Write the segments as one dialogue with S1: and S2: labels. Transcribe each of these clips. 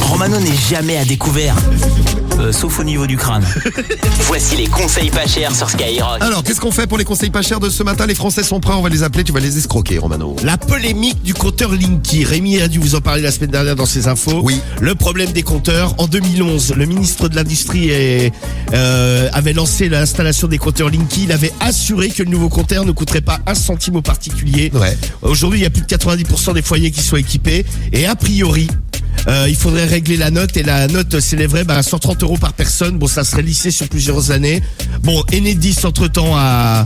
S1: Romano n'est jamais à découvert. Sauf au niveau du crâne. Voici les conseils pas chers sur Skyrock.
S2: Alors, qu'est-ce qu'on fait pour les conseils pas chers de ce matin? Les Français sont prêts, on va les appeler, tu vas les escroquer, Romano.
S3: La polémique du compteur Linky. Rémi a dû vous en parler la semaine dernière dans ses infos.
S2: Oui.
S3: Le problème des compteurs. En 2011, le ministre de l'Industrie avait lancé l'installation des compteurs Linky. Il avait assuré que le nouveau compteur ne coûterait pas un centime aux particuliers.
S2: Ouais.
S3: Aujourd'hui, il y a plus de 90% des foyers qui sont équipés. Et a priori, il faudrait régler la note et la note s'élèverait à 130 € par personne. Bon, ça serait lissé sur plusieurs années. Bon, Enedis entre-temps a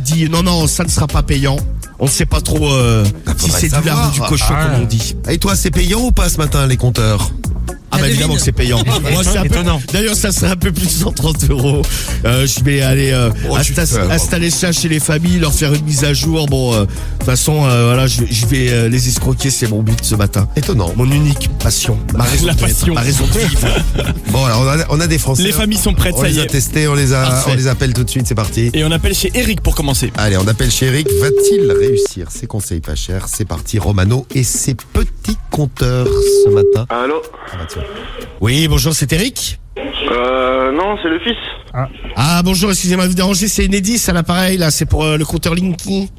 S3: dit non, ça ne sera pas payant. On ne sait pas trop si c'est du lard ou du cochon comme on dit.
S2: Et toi, c'est payant ou pas ce matin les compteurs?
S3: Ah bah évidemment que c'est payant. Moi c'est étonnant. D'ailleurs ça serait un peu plus de 130 €. Je vais aller installer ça chez les familles, leur faire une mise à jour. Bon, de toute façon, voilà, je vais les escroquer, c'est mon but ce matin.
S2: Étonnant.
S3: Mon unique passion, ma raison
S4: La
S3: de vivre,
S4: passion.
S3: ma raison de vivre.
S2: Bon, alors on a des Français.
S4: Les familles sont prêtes,
S2: on
S4: ça
S2: les
S4: y
S2: a
S4: est.
S2: testés, on
S3: Parfait.
S2: les appelle tout de suite, c'est parti.
S4: Et on appelle chez Eric pour commencer.
S2: Allez, on appelle chez Eric. Va-t-il réussir ses conseils pas chers? C'est parti, Romano et ses petits compteurs ce matin.
S5: Allô?
S3: Oui, bonjour, c'est Eric.
S5: Non, c'est le fils.
S3: Ah bonjour, excusez-moi de vous déranger, c'est Enedis à l'appareil là, c'est pour le compteur Linky.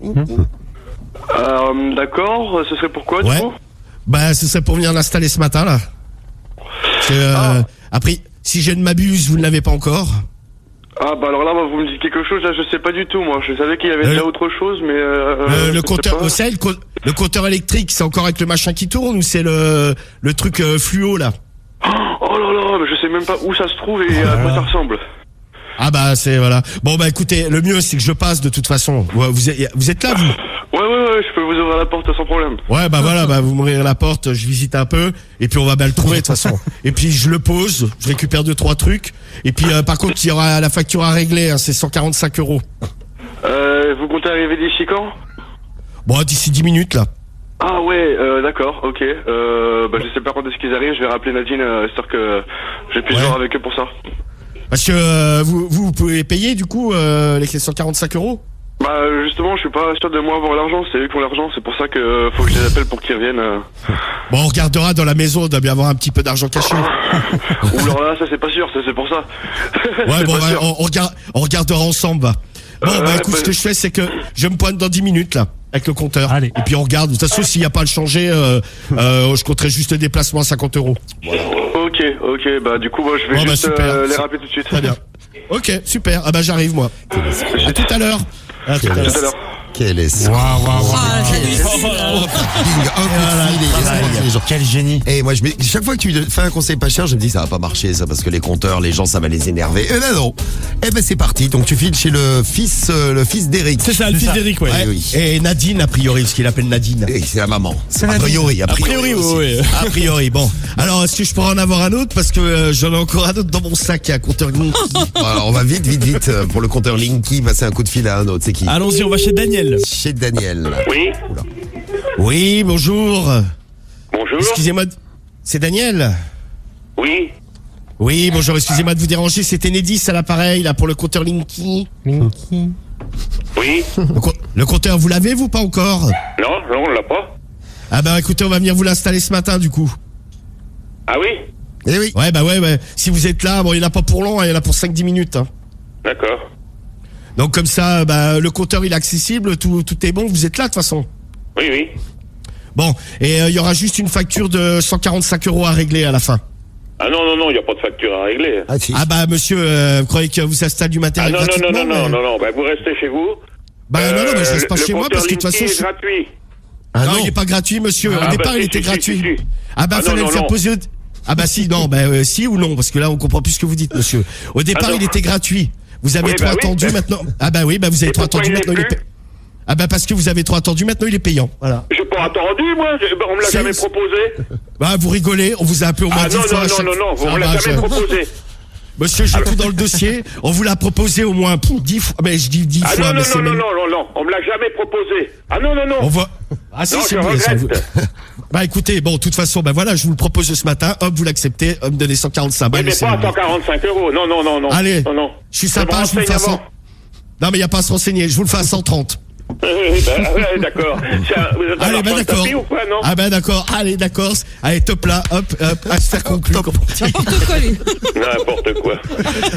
S5: D'accord, ce serait pourquoi
S3: Ouais.
S5: du coup?
S3: Bah ce serait pour venir l'installer ce matin là. Après, si je ne m'abuse, vous ne l'avez pas encore.
S5: Ah bah alors là, vous me dites quelque chose, là je sais pas du tout moi. Je savais qu'il y avait déjà autre chose, mais
S3: Le
S5: je
S3: compteur,
S5: sais pas.
S3: vous savez, le compteur électrique, c'est encore avec le machin qui tourne ou c'est le truc fluo là?
S5: Oh là là, mais je sais même pas où ça se trouve et à quoi ça ressemble.
S3: Ah bah c'est voilà. Bon bah écoutez, le mieux c'est que je passe de toute façon. Vous êtes là vous?
S5: Ouais, je peux vous ouvrir la porte sans problème.
S3: Ouais bah voilà, bah vous m'ouvrirez la porte, je visite un peu et puis on va bien le trouver de toute façon. Et puis je le pose, je récupère 2-3 trucs et puis par contre il y aura la facture à régler, hein, c'est 145 €.
S5: Vous comptez arriver d'ici quand?
S3: Bon d'ici 10 minutes là.
S5: Ah ouais, d'accord, ok. Bah je sais pas quand est-ce qu'ils arrivent, je vais rappeler Nadine, histoire que je puisse voir avec eux pour ça.
S3: Parce que vous pouvez payer du coup les 145 €.
S5: Bah justement, je suis pas sûr de moi avoir l'argent, c'est eux qui ont l'argent, c'est pour ça que faut que je les appelle pour qu'ils reviennent.
S3: Bon on regardera dans la maison, on doit bien avoir un petit peu d'argent caché.
S5: Ou alors là, ça c'est pas sûr, c'est pour ça.
S3: Ouais, bon,
S5: pas sûr.
S3: on regardera ensemble, va. Bon, bah, écoute, ce que je fais, c'est que je me pointe dans 10 minutes, là, avec le compteur.
S4: Allez.
S3: Et puis on regarde. De toute façon, s'il n'y a pas à le changer, je compterai juste le déplacement à 50 €.
S5: Ok, bah du coup, moi je vais
S3: Bon, bah,
S5: juste
S3: super.
S5: les rappeler tout de suite.
S3: Très bien. Ok, super. Ah bah, j'arrive, moi. À tout à l'heure. À tout à
S5: À
S3: l'heure.
S5: tout à l'heure.
S2: Quel est ce
S4: Quel génie.
S2: Et moi, chaque fois que tu fais un conseil pas cher, je me dis ça va pas marcher, ça, parce que les compteurs, les gens, ça va les énerver. Et là, non. Eh ben, c'est parti. Donc, tu files chez le fils d'Eric.
S4: C'est ça, le fils d'Eric, ouais.
S2: Ouais, oui.
S3: Et Nadine, a priori, ce qu'il appelle Nadine.
S2: Et c'est la maman. A
S4: Nadine.
S2: priori,
S4: A priori,
S2: aussi.
S4: oui.
S3: A priori, bon. Alors, est-ce que je pourrais en avoir un autre? Parce que j'en ai encore un autre dans mon sac, un compteur Linky.
S2: Bon, alors, on va vite, pour le compteur Linky, passer un coup de fil à un autre. C'est qui?
S4: Allons-y, on va chez Daniel.
S2: Chez Daniel.
S5: Oui,
S3: Oui, bonjour.
S5: bonjour.
S3: Excusez-moi. C'est Daniel?
S5: Oui,
S3: Oui, bonjour, excusez-moi de vous déranger, c'est Enedis à l'appareil, là, pour le compteur Linky.
S5: oui.
S3: Le compteur, vous l'avez, vous, pas encore?
S5: Non, on l'a pas.
S3: Ah bah écoutez, on va venir vous l'installer ce matin, du coup.
S5: Ah oui?
S2: Eh oui.
S3: Ouais, bah ouais. Si vous êtes là, bon, il n'y en a pas pour long, hein, il y en a pour 5-10 minutes. Hein.
S5: D'accord.
S3: Donc comme ça, bah, le compteur, il est accessible, tout est bon, vous êtes là, de toute façon.
S5: Oui.
S3: Bon, et il y aura juste une facture de 145 € à régler à la fin.
S5: Ah non, il n'y a pas de facture à régler.
S2: Ah, si.
S3: Ah bah monsieur, vous croyez que vous installez du
S5: Ah
S3: matériel
S5: non,
S3: gratuitement mais-
S5: bah vous restez chez vous.
S3: Bah non, mais je reste pas chez moi parce que de toute façon...
S5: Le compteur Linky est gratuit.
S2: Ah
S3: non, il est pas gratuit, monsieur. Au départ, il était gratuit.
S5: Si.
S3: Ah bah,
S5: Ah,
S3: fallait
S5: non,
S3: le faire
S5: non.
S3: poser... Ah bah si, non, bah si ou non, parce que là, on comprend plus ce que vous dites, monsieur. Au départ,
S5: Ah, non.
S3: il était gratuit. Vous avez
S5: Oui,
S3: trop
S5: bah oui,
S3: attendu
S5: bah-
S3: maintenant. Ah bah oui, bah vous avez
S5: Et
S3: trop
S5: pourquoi
S3: attendu
S5: il
S3: maintenant,
S5: est
S3: il est
S5: plus
S3: payant. Ah bah parce que vous avez trop attendu, maintenant il est payant. Voilà.
S5: J'ai pas attendu, moi. On me l'a
S3: C'est-
S5: jamais proposé.
S3: Bah vous rigolez, on vous a appelé au moins
S5: Ah
S3: 10
S5: non,
S3: fois. à chaque-
S5: non, vous
S3: Ah,
S5: me
S3: bah,
S5: l'a jamais
S3: je-
S5: proposé.
S3: Monsieur, j'ai tout dans le dossier. On vous l'a proposé au moins 10 fois. Mais je dis 10
S5: Ah
S3: fois,
S5: non,
S3: mais c'est même...
S5: on me l'a jamais proposé. Ah non.
S3: On voit... Ah si,
S5: Non,
S3: c'est
S5: je
S3: vrai, ça.
S5: regrette.
S3: Bah écoutez, bon, de toute façon, bah voilà, je vous le propose ce matin. Hop, vous l'acceptez. Hop, donnez 145
S5: Oui,
S3: balles.
S5: mais
S3: et c'est
S5: pas à
S3: bon.
S5: 145 €. Non.
S3: Allez,
S5: Non.
S3: je suis sympa, je vous le fais à 100. Non, mais il n'y a pas à se renseigner. Je vous le fais à 130.
S6: Ouais, d'accord. Vous êtes
S3: Allez,
S6: un
S3: bah
S6: marchand de
S3: d'accord.
S6: tapis ou quoi, non?
S3: Ah bah d'accord, allez d'accord. Allez, top là, hop, affaire conclue. comme on dit.
S7: N'importe quoi, lui.
S6: N'importe quoi.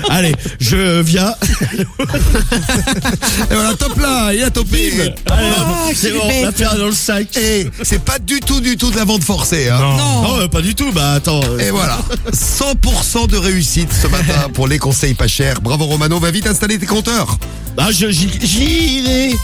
S3: Allez, je viens.
S2: Et voilà, top là, il a topé.
S3: C'est bon, l'affaire est dans le sac.
S2: Et c'est pas du tout de la vente forcée. Hein.
S3: Non, pas du tout, bah attends.
S2: Et voilà, 100% de réussite ce matin pour les conseils pas chers. Bravo Romano, va vite installer tes compteurs.
S3: Bah j'y vais.